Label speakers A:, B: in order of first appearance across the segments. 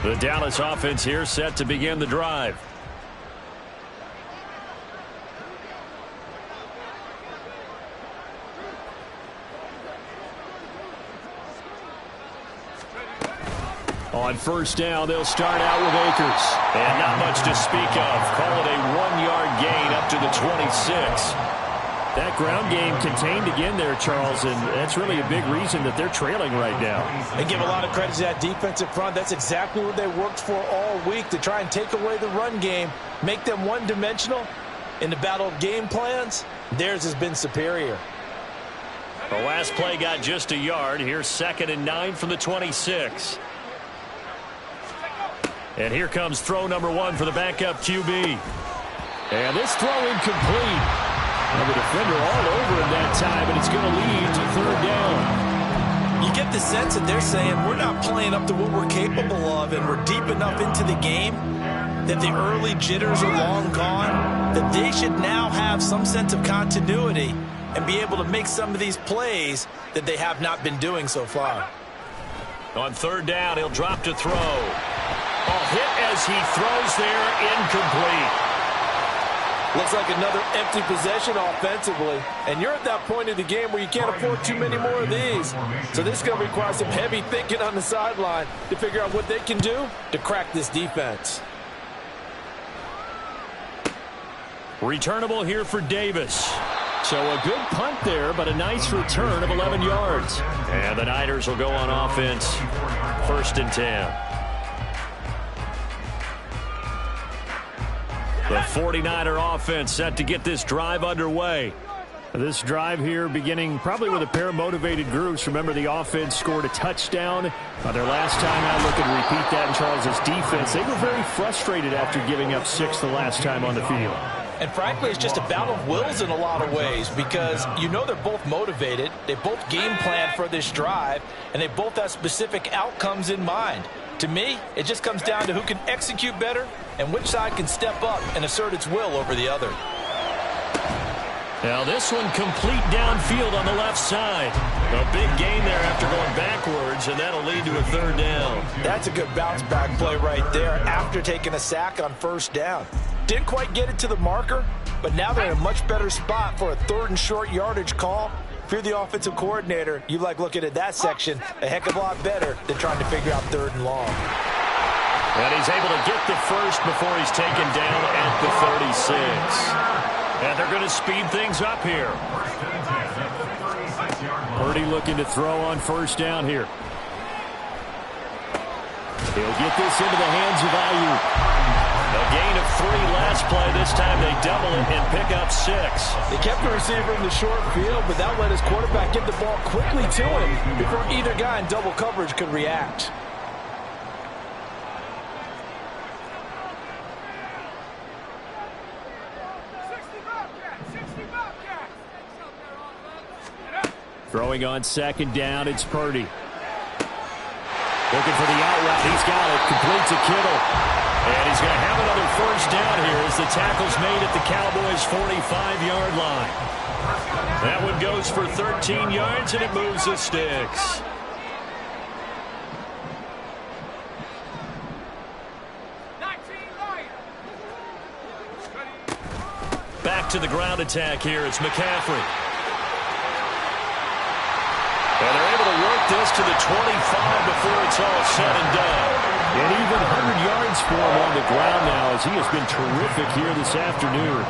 A: The Dallas offense here set to begin the drive. On first down, they'll start out with Akers. And not much to speak of. Call it a 1-yard gain up to the 26.
B: That ground game contained again there, Charles, and that's really a big reason that they're trailing right now.
C: And give a lot of credit to that defensive front. That's exactly what they worked for all week, to try and take away the run game, make them one-dimensional. In the battle of game plans, theirs has been superior.
A: The last play got just a yard. Here's 2nd and 9 from the 26. And here comes throw number 1 for the backup QB. And this throw incomplete. And the defender all over him that time, and it's going to lead to 3rd down.
C: You get the sense that they're saying we're not playing up to what we're capable of, and we're deep enough into the game that the early jitters are long gone, that they should now have some sense of continuity and be able to make some of these plays that they have not been doing so far.
A: On 3rd down, he'll drop to throw. Hit as he throws there, incomplete.
C: Looks like another empty possession offensively. And you're at that point in the game where you can't afford too many more of these. So this is going to require some heavy thinking on the sideline to figure out what they can do to crack this defense.
A: Returnable here for Davis.
B: So a good punt there, but a nice return of 11 yards.
A: And the Niners will go on offense. 1st and 10. The 49er offense set to get this drive underway.
B: This drive here beginning probably with a pair of motivated groups. Remember, the offense scored a touchdown. Their last time out, look and repeat that in Charles's defense. They were very frustrated after giving up 6 the last time on the field.
C: And frankly, it's just a battle of wills in a lot of ways, because you know they're both motivated. They both game plan for this drive, and they both have specific outcomes in mind. To me, it just comes down to who can execute better and which side can step up and assert its will over the other.
A: Now this one complete downfield on the left side. A big gain there after going backwards, and that'll lead to a 3rd down.
C: That's a good bounce back play right there after taking a sack on 1st down. Didn't quite get it to the marker, but now they're in a much better spot for a 3rd and short yardage call. If you're the offensive coordinator, you like looking at that section a heck of a lot better than trying to figure out 3rd and long.
A: And he's able to get the first before he's taken down at the 36. And they're going to speed things up here.
B: Purdy looking to throw on 1st down here. He'll get this into the hands of Ayuk.
A: A gain of 3 last play. This time they double it and pick up 6.
C: They kept the receiver in the short field, but that let his quarterback get the ball quickly to him before either guy in double coverage could react.
B: Throwing on 2nd down, it's Purdy. Looking for the out route. He's got it. Complete to Kittle.
A: And he's going to have another 1st down here as the tackle's made at the Cowboys' 45-yard line. That one goes for 13 yards, and it moves the sticks. Back to the ground attack here. It's McCaffrey. And they're able to work this to the 25 before it's all said and done.
B: And even 100 yards for him on the ground now, as he has been terrific here this afternoon.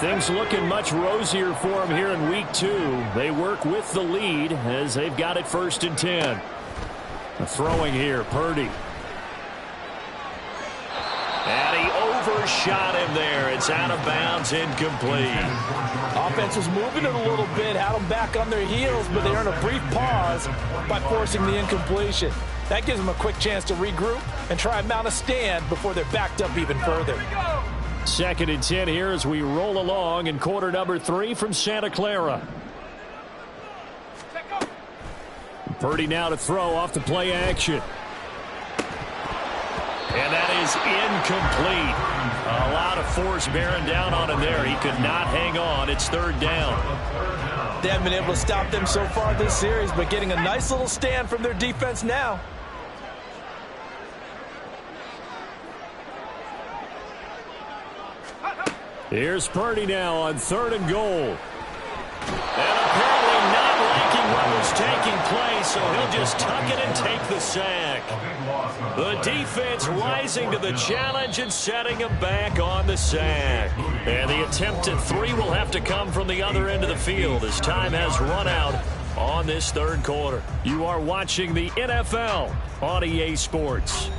B: Things looking much rosier for him here in week 2. They work with the lead as they've got it 1st and 10. Throwing here, Purdy.
A: And he overshot him there. It's out of bounds, incomplete.
C: Offense was moving it a little bit, had them back on their heels, but they earned a brief pause by forcing the incompletion. That gives them a quick chance to regroup and try and mount a stand before they're backed up even further.
B: 2nd and 10 here as we roll along in quarter number 3 from Santa Clara. Purdy now to throw off the play action.
A: And that is incomplete. A lot of force bearing down on him there. He could not hang on. It's 3rd down.
C: They haven't been able to stop them so far this series, but getting a nice little stand from their defense now.
A: Here's Purdy now on 3rd and goal. And apparently not liking what was taking place, so he'll just tuck it and take the sack. The defense rising to the challenge and setting him back on the sack. And the attempt at 3 will have to come from the other end of the field as time has run out on this 3rd quarter. You are watching the NFL on EA Sports.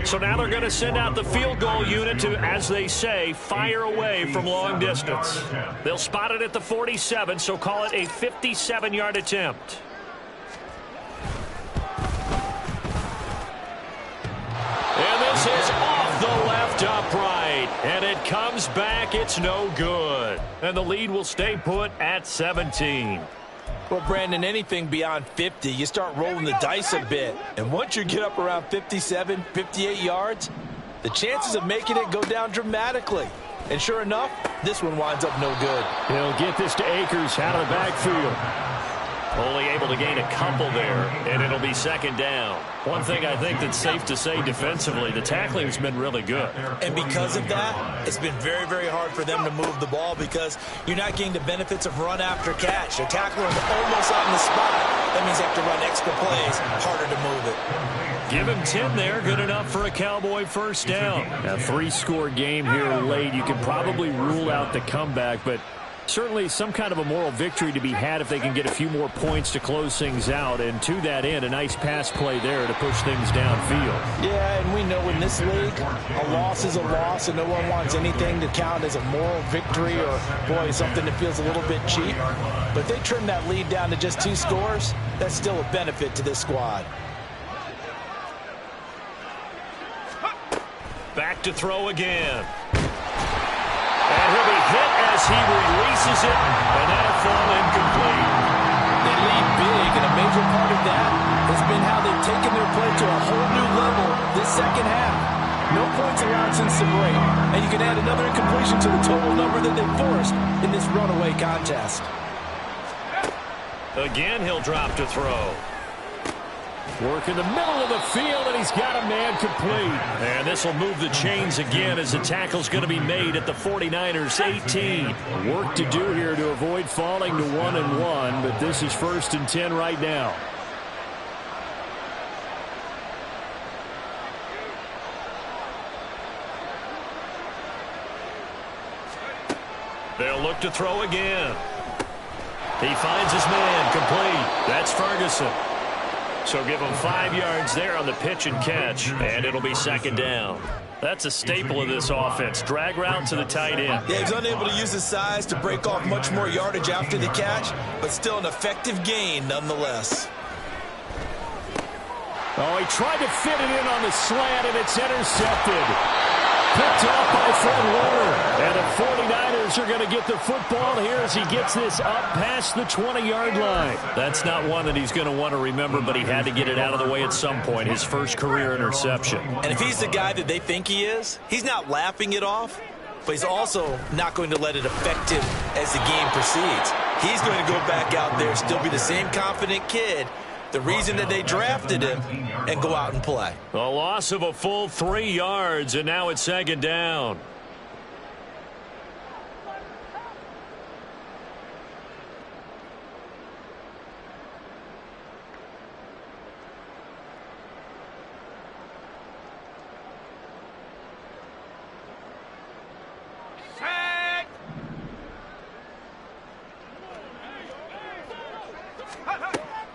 A: So now they're going to send out the field goal unit to, as they say, fire away from long distance. They'll spot it at the 47, so call it a 57-yard attempt. And this is off the left upright. And it comes back. It's no good. And the lead will stay put at 17.
C: Well, Brandon, anything beyond 50, you start rolling the dice a bit. And once you get up around 57, 58 yards, the chances of making it go down dramatically. And sure enough, this one winds up no good.
A: He'll get this to Akers out of the backfield. Only able to gain a couple there, and it'll be 2nd down. One thing I think that's safe to say defensively, the tackling's been really good.
C: And because of that, it's been very, very hard for them to move the ball because you're not getting the benefits of run after catch. They're tackling almost on the spot. That means they have to run extra plays, harder to move it.
A: Give him 10 there, good enough for a Cowboy 1st down.
B: A 3-score game here late. You can probably rule out the comeback, but certainly some kind of a moral victory to be had if they can get a few more points to close things out. And to that end, a nice pass play there to push things downfield.
C: Yeah, and we know in this league, a loss is a loss, and no one wants anything to count as a moral victory or, boy, something that feels a little bit cheap. But if they trim that lead down to just 2 scores, that's still a benefit to this squad.
A: Back to throw again. And he'll be hit as he releases it, and that'll fall incomplete.
C: They lead big, and a major part of that has been how they've taken their play to a whole new level this 2nd half. No points allowed since the break, and you can add another incompletion to the total number that they forced in this runaway contest.
A: Again, he'll drop to throw.
B: Work in the middle of the field, and he's got a man complete.
A: And this will move the chains again as the tackle's going to be made at the 49ers 18.
B: Work to do here to avoid falling to 1-1, but this is 1st and 10 right now.
A: They'll look to throw again. He finds his man complete. That's Ferguson. So give him 5 yards there on the pitch and catch, and it'll be 2nd down. That's a staple of this offense. Drag route to the tight end.
C: Yeah, he's unable to use his size to break off much more yardage after the catch, but still an effective gain nonetheless.
B: Oh, he tried to fit it in on the slant, and it's intercepted. Picked off by Fred Warner. And the 49ers are going to get the football here as he gets this up past the 20-yard line.
A: That's not one that he's going to want to remember, but he had to get it out of the way at some point. His first career interception.
C: And if he's the guy that they think he is, he's not laughing it off, but he's also not going to let it affect him as the game proceeds. He's going to go back out there, still be the same confident kid, the reason that they drafted him, and go out and play.
A: A loss of a full 3 yards, and now it's 2nd down.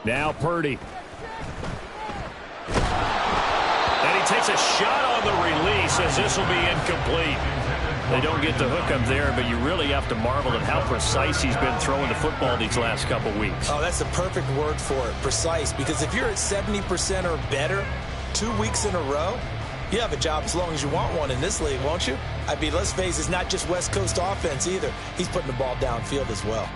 B: Now Purdy.
A: And he takes a shot on the release as this will be incomplete.
B: They don't get the hook up there, but you really have to marvel at how precise he's been throwing the football these last couple weeks.
C: Oh, that's the perfect word for it, precise, because if you're at 70% or better 2 weeks in a row, you have a job as long as you want one in this league, won't you? I mean, let's face it, it's not just West Coast offense either. He's putting the ball downfield as well.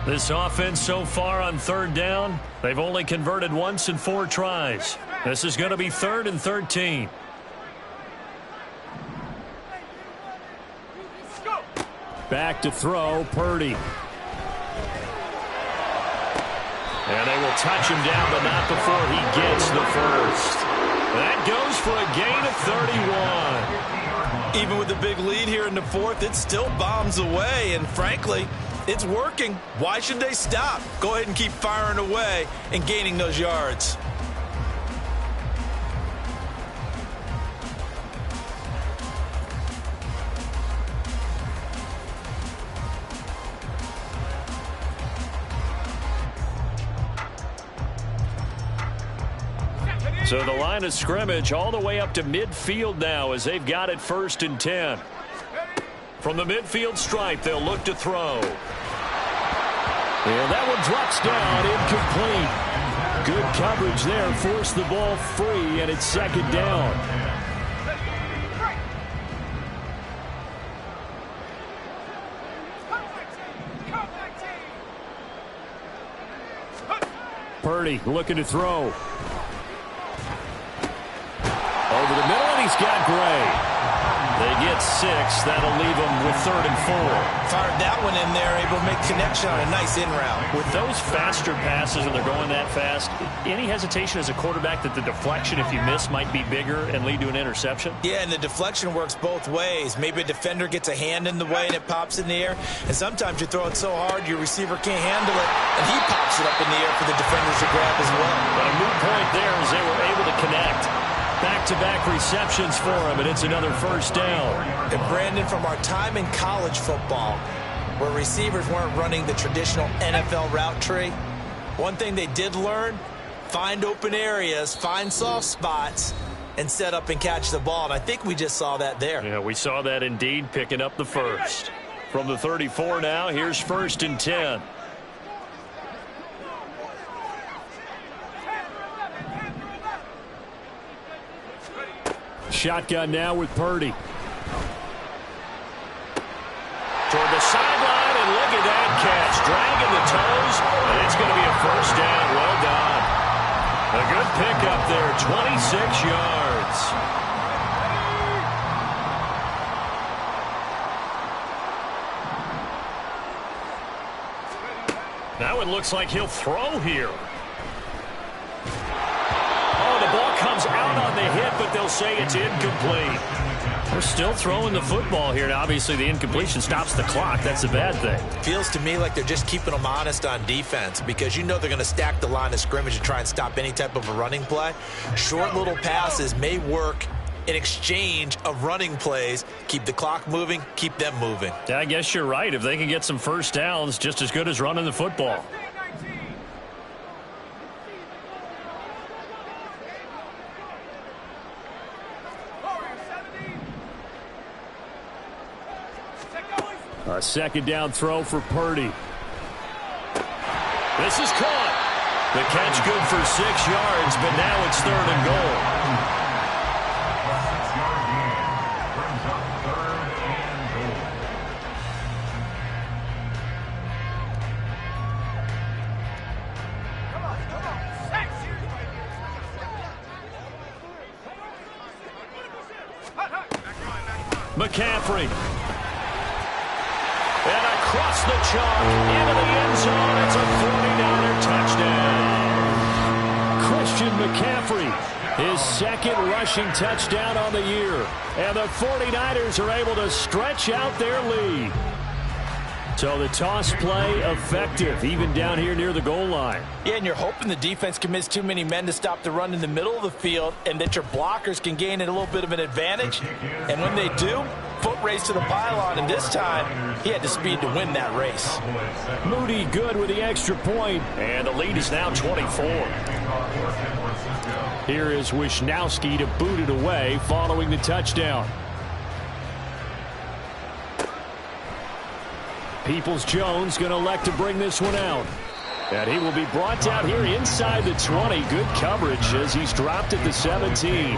A: This offense so far on 3rd down, they've only converted once in 4 tries. This is going to be 3rd and 13.
B: Back to throw, Purdy.
A: And they will touch him down, but not before he gets the first. That goes for a gain of 31.
C: Even with the big lead here in the fourth, it still bombs away, and frankly, it's working. Why should they stop? Go ahead and keep firing away and gaining those yards.
A: So the line of scrimmage all the way up to midfield now as they've got it 1st and 10. From the midfield stripe, they'll look to throw. And that one drops down, incomplete. Good coverage there, forced the ball free, and it's 2nd down. Purdy looking to throw. Over the middle, and he's got Gray. They get 6. That'll leave them with 3rd and 4.
C: Fired that one in there, able to make connection on a nice in route.
B: With those faster passes, when they're going that fast, any hesitation as a quarterback that the deflection, if you miss, might be bigger and lead to an interception?
C: Yeah, and the deflection works both ways. Maybe a defender gets a hand in the way and it pops in the air. And sometimes you throw it so hard your receiver can't handle it, and he pops it up in the air for the defenders to grab as well.
A: But a moot point there as they were able to connect. Back-to-back receptions for him, and it's another 1st down.
C: And Brandon, from our time in college football, where receivers weren't running the traditional NFL route tree, one thing they did learn, find open areas, find soft spots, and set up and catch the ball. And I think we just saw that there.
A: Yeah, we saw that indeed, picking up the 1st. From the 34 now, here's 1st and 10. Shotgun now with Purdy. Toward the sideline, and look at that catch. Dragging the toes, and it's going to be a 1st down. Well done. A good pickup there, 26 yards. Now it looks like he'll throw here. Comes out on the hit, but they'll say it's incomplete. They're still throwing the football here. Now, obviously, the incompletion stops the clock. That's a bad thing.
C: Feels to me like they're just keeping them honest on defense because you know they're going to stack the line of scrimmage and try and stop any type of a running play. Short little passes may work in exchange of running plays. Keep the clock moving, keep them moving.
A: Yeah, I guess you're right. If they can get some 1st downs, just as good as running the football. A 2nd down throw for Purdy. This is caught. The catch good for 6 yards, but now it's 3rd and goal. McCaffrey. And across the chalk into the end zone. It's a 49er touchdown. Christian McCaffrey, his 2nd rushing touchdown on the year. And the 49ers are able to stretch out their lead. So the toss play effective, even down here near the goal line.
C: Yeah, and you're hoping the defense commits too many men to stop the run in the middle of the field and that your blockers can gain a little bit of an advantage. And when they do, foot race to the pylon, and this time he had the speed to win that race.
A: Moody good with the extra point, and the lead is now 24. Here is Wisnowski to boot it away following the touchdown. Peoples-Jones going to elect to bring this one out. And he will be brought down here inside the 20. Good coverage as he's dropped at the 17.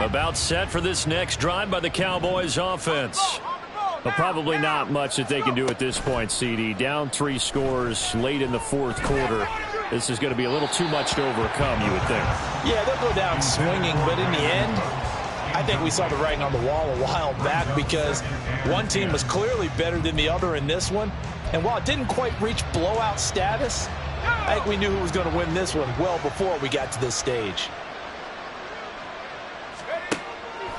A: About set for this next drive by the Cowboys offense. But probably not much that they can do at this point, CD. Down 3 scores late in the 4th quarter.
B: This is going to be a little too much to overcome, you would think.
C: Yeah, they'll go down swinging, but in the end, I think we saw the writing on the wall a while back because one team was clearly better than the other in this one. And while it didn't quite reach blowout status, I think we knew who was going to win this one well before we got to this stage.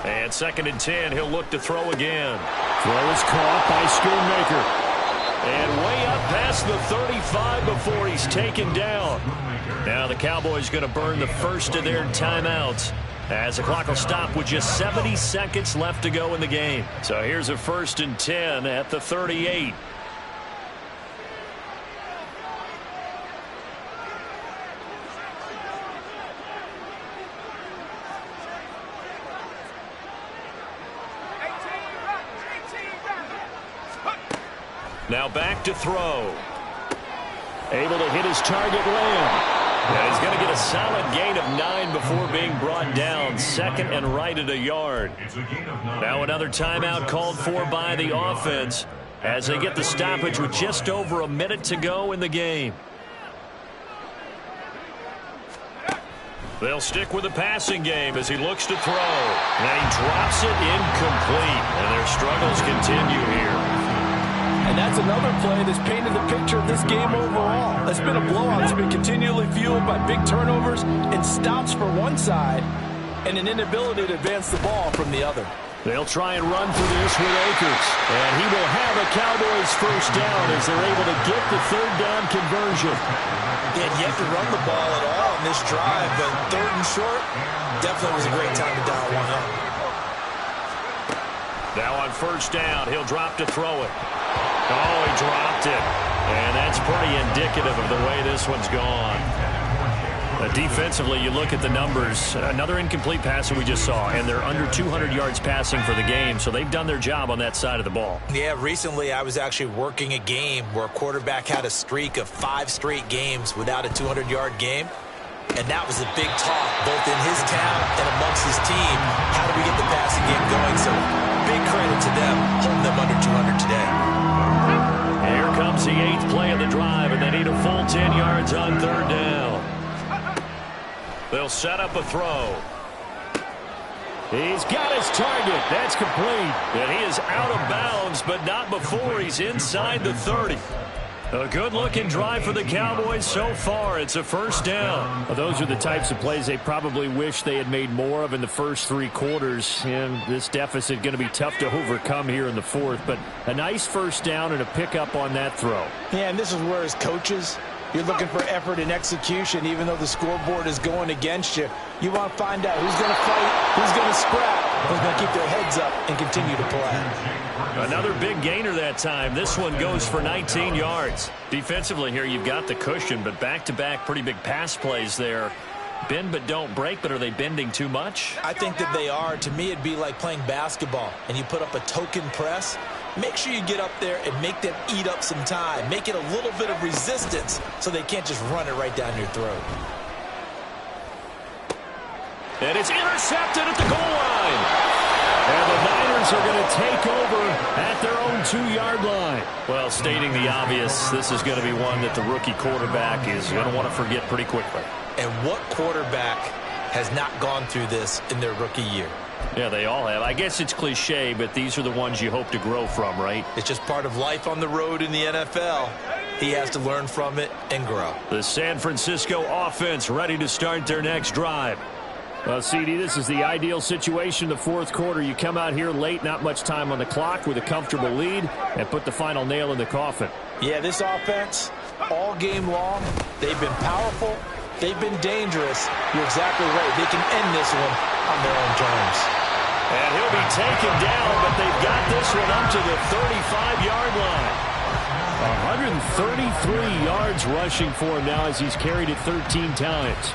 A: And 2nd and 10, he'll look to throw again.
B: Throw is caught by Schoonmaker.
A: And way up past the 35 before he's taken down. Now the Cowboys going to burn the first of their timeouts as the clock will stop with just 70 seconds left to go in the game. So here's a 1st and 10 at the 38. Now back to throw.
B: Able to hit his target, Lamb.
A: And he's going to get a solid gain of 9 before being brought down. 2nd and right at a yard. Now another timeout called for by the offense as they get the stoppage with just over a minute to go in the game. They'll stick with the passing game as he looks to throw. And he drops it incomplete. And their struggles continue here.
C: And that's another play that's painted the picture of this game overall. It's been a blowout. It's been continually fueled by big turnovers and stops for one side and an inability to advance the ball from the other.
B: They'll try and run for this with Akers.
A: And he will have a Cowboys first down as they're able to get the 3rd down conversion.
C: Yeah, you have to run the ball at all in this drive, but 3rd and short definitely was a great time to dial one up.
A: Now on 1st down, he'll drop to throw it. Oh, he dropped it. And that's pretty indicative of the way this one's gone. Defensively, you look at the numbers. Another incomplete pass that we just saw, and they're under 200 yards passing for the game, so they've done their job on that side of the ball.
C: Yeah, recently I was actually working a game where a quarterback had a streak of 5 straight games without a 200-yard game, and that was a big talk both in his town and amongst his team. How do we get the passing game going? So big credit to them holding them under 200 today.
A: Here comes the 8th play of the drive, and they need a full 10 yards on 3rd down. They'll set up a throw.
B: He's got his target. That's complete.
A: And he is out of bounds, but not before he's inside the 30. A good-looking drive for the Cowboys so far. It's a 1st down.
B: Well, those are the types of plays they probably wish they had made more of in the first 3 quarters. And this deficit going to be tough to overcome here in the 4th. But a nice 1st down and a pickup on that throw.
C: Yeah, and this is where as coaches, you're looking for effort and execution, even though the scoreboard is going against you. You want to find out who's going to fight, who's going to scrap, who's going to keep their heads up and continue to play.
A: Another big gainer that time. This one goes for 19 yards. Defensively here, you've got the cushion, but back-to-back pretty big pass plays there. Bend but don't break, but are they bending too much?
C: I think that they are. To me, it'd be like playing basketball, and you put up a token press. Make sure you get up there and make them eat up some time. Make it a little bit of resistance so they can't just run it right down your throat.
A: And it's intercepted at the goal line.
B: And the Niners are going to take over at their own 2-yard line.
A: Well, stating the obvious, this is going to be one that the rookie quarterback is going to want to forget pretty quickly.
C: And what quarterback has not gone through this in their rookie year?
A: Yeah, they all have. I guess it's cliche, but these are the ones you hope to grow from, right?
C: It's just part of life on the road in the NFL. He has to learn from it and grow.
A: The San Francisco offense ready to start their next drive.
B: Well, CD, this is the ideal situation in the 4th quarter. You come out here late, not much time on the clock with a comfortable lead, and put the final nail in the coffin.
C: Yeah, this offense, all game long, they've been powerful. They've been dangerous. You're exactly right. They can end this one on their own terms.
A: And he'll be taken down, but they've got this one up to the 35-yard line.
B: 133 yards rushing for him now as he's carried it 13 times.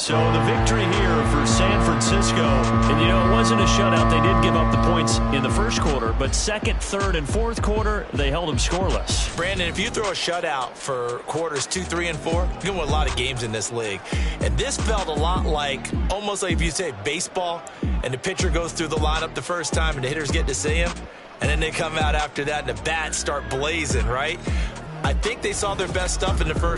A: So the victory here for San Francisco. And, it wasn't a shutout. They did give up the points in the first quarter, but second, third, and fourth quarter, they held them scoreless.
C: Brandon, if you throw a shutout for quarters 2, 3, and 4, you're going to win a lot of games in this league. And this felt a lot like, almost like if you say baseball, and the pitcher goes through the lineup the first time and the hitters get to see him, and then they come out after that and the bats start blazing, right? I think they saw their best stuff in the first